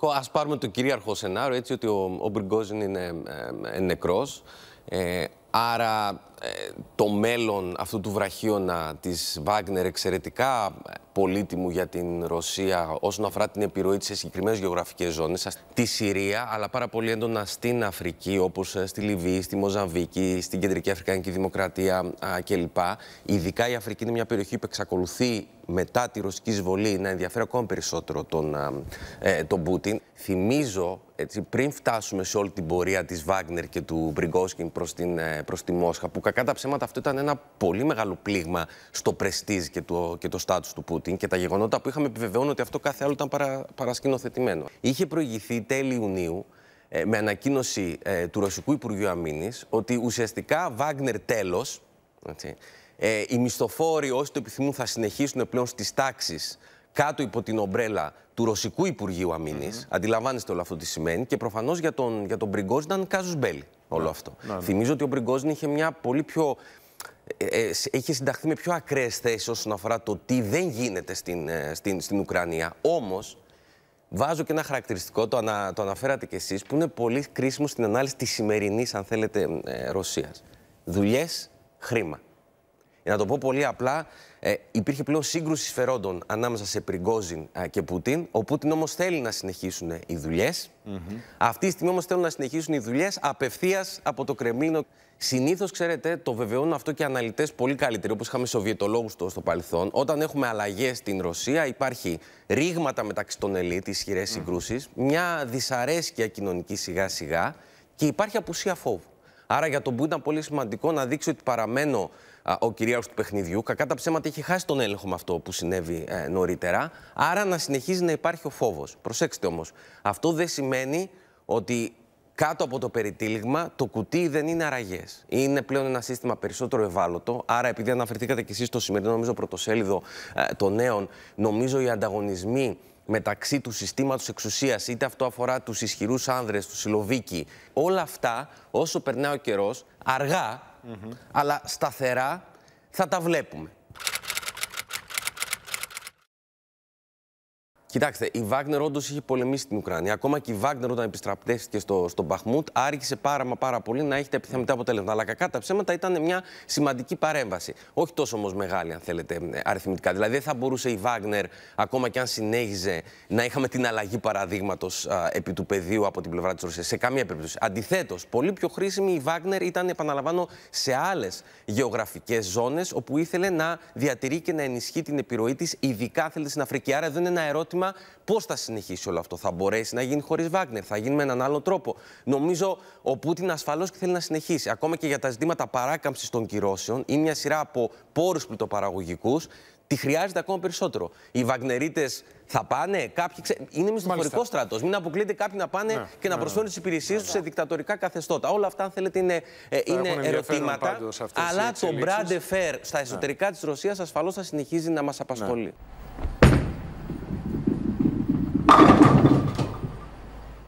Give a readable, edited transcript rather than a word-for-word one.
σημαντικό. Ας πάρουμε το κυρίαρχο σενάριο, έτσι, ότι ο Πριγκόζιν είναι νεκρός. Άρα το μέλλον αυτού του βραχίωνα της Βάγνερ, εξαιρετικά πολύτιμου για την Ρωσία όσον αφορά την επιρροή της σε συγκεκριμένες γεωγραφικές ζώνες, στη Συρία, αλλά πάρα πολύ έντονα στην Αφρική, όπως στη Λιβύη, στη Μοζαμβίκη, στην Κεντρική Αφρικανική Δημοκρατία κλπ. Ειδικά η Αφρική είναι μια περιοχή που εξακολουθεί μετά τη ρωσική εισβολή να ενδιαφέρει ακόμα περισσότερο τον Πούτιν. Θυμίζω, έτσι, πριν φτάσουμε σε όλη την πορεία της Βάγνερ και του Πριγκόζιν προς τη Μόσχα, που κακά τα ψέματα αυτό ήταν ένα πολύ μεγάλο πλήγμα στο πρεστίζ και το στάτους του Πούτιν, και τα γεγονότα που είχαμε επιβεβαιώνουν ότι αυτό κάθε άλλο ήταν παρασκηνοθετημένο. Είχε προηγηθεί τέλη Ιουνίου με ανακοίνωση του Ρωσικού Υπουργείου Αμήνης ότι ουσιαστικά Βάγνερ τέλος, έτσι, οι μισθοφόροι όσοι το επιθυμούν θα συνεχίσουν πλέον στις τάξεις κάτω υπό την ομπρέλα του Ρωσικού Υπουργείου Αμήνης. Αντιλαμβάνεστε όλο αυτό τι σημαίνει, και προφανώς για τον Πριγκόζιν ήταν κάζους μπέλι όλο αυτό. Θυμίζω ότι ο Πριγκόζιν είχε μια πολύ πιο... είχε συνταχθεί με πιο ακραίες θέσεις όσον αφορά το τι δεν γίνεται στην Ουκρανία. Όμως, βάζω και ένα χαρακτηριστικό, το αναφέρατε κι εσείς, που είναι πολύ κρίσιμο στην ανάλυση της σημερινής, αν θέλετε, Ρωσίας. Δουλειές, χρήμα. Για να το πω πολύ απλά, υπήρχε πλέον σύγκρουση συμφερόντων ανάμεσα σε Πριγκόζιν και Πούτιν. Ο Πούτιν όμως θέλει να συνεχίσουν οι δουλειές. Αυτή τη στιγμή όμως θέλουν να συνεχίσουν οι δουλειές απευθείας από το Κρεμλίνο. Συνήθως, ξέρετε, το βεβαιώνουν αυτό και αναλυτές πολύ καλύτεροι, όπως είχαμε Σοβιετολόγους στο παρελθόν. Όταν έχουμε αλλαγές στην Ρωσία, υπάρχει ρήγματα μεταξύ των ελίτ, ισχυρές συγκρούσεις, μια δυσαρέσκεια κοινωνική σιγά-σιγά και υπάρχει απουσία φόβου. Άρα για τον Πούτιν ήταν πολύ σημαντικό να δείξει ότι παραμένω ο κυρίαρχος του παιχνιδιού. Κακά τα ψέματα είχε χάσει τον έλεγχο με αυτό που συνέβη νωρίτερα. Άρα να συνεχίζει να υπάρχει ο φόβος. Προσέξτε όμως, αυτό δεν σημαίνει ότι κάτω από το περιτύλιγμα το κουτί δεν είναι αραγές. Είναι πλέον ένα σύστημα περισσότερο ευάλωτο. Άρα, επειδή αναφερθήκατε κι εσείς στο σημερινό, νομίζω, πρωτοσέλιδο των νέων, νομίζω οι ανταγωνισμοί μεταξύ του συστήματος εξουσίας, είτε αυτό αφορά τους ισχυρούς άνδρες, τους Σιλοβίκη, όλα αυτά, όσο περνάει ο καιρός, αργά, αλλά σταθερά, θα τα βλέπουμε. Κοιτάξτε, η Βάγνερ όντως είχε πολεμήσει την Ουκρανία. Ακόμα και η Βάγνερ, όταν επιστραπτεύτηκε στο Μπαχμούτ, άρχισε πάρα πολύ να έχει τα επιθυμητά αποτελέσματα. Αλλά κακά τα ψέματα ήταν μια σημαντική παρέμβαση. Όχι τόσο όμως μεγάλη, αν θέλετε, αριθμητικά. Δηλαδή, δεν θα μπορούσε η Βάγνερ, ακόμα και αν συνέχιζε, να είχαμε την αλλαγή παραδείγματος επί του πεδίου από την πλευρά της Ρωσίας. Σε καμία περίπτωση. Αντιθέτως, πολύ πιο χρήσιμη η Βάγνερ ήταν, επαναλαμβάνω, σε άλλες γεωγραφικές ζώνες, όπου ήθελε να διατηρεί και να ενισχύει την επιρροή της, ειδικά, αν θέλετε, στην Αφρική. Άρα, εδώ είναι ένα ερώτημα. Πώς θα συνεχίσει όλο αυτό, θα μπορέσει να γίνει χωρίς Βάγνερ, θα γίνει με έναν άλλο τρόπο? Νομίζω ο Πούτιν ασφαλώς και θέλει να συνεχίσει. Ακόμα και για τα ζητήματα παράκαμψης των κυρώσεων ή μια σειρά από πόρους πλουτοπαραγωγικούς, τη χρειάζεται ακόμα περισσότερο. Οι Βαγνερίτες θα πάνε, είναι μισθοφορικός στρατός. Μην αποκλείεται κάποιοι να πάνε και να προσφέρουν τις υπηρεσίες τους σε δικτατορικά καθεστώτα. Όλα αυτά, αν θέλετε, είναι ερωτήματα. Αλλά το bras de fer στα εσωτερικά της Ρωσίας ασφαλώς θα συνεχίζει να μας απασχολεί.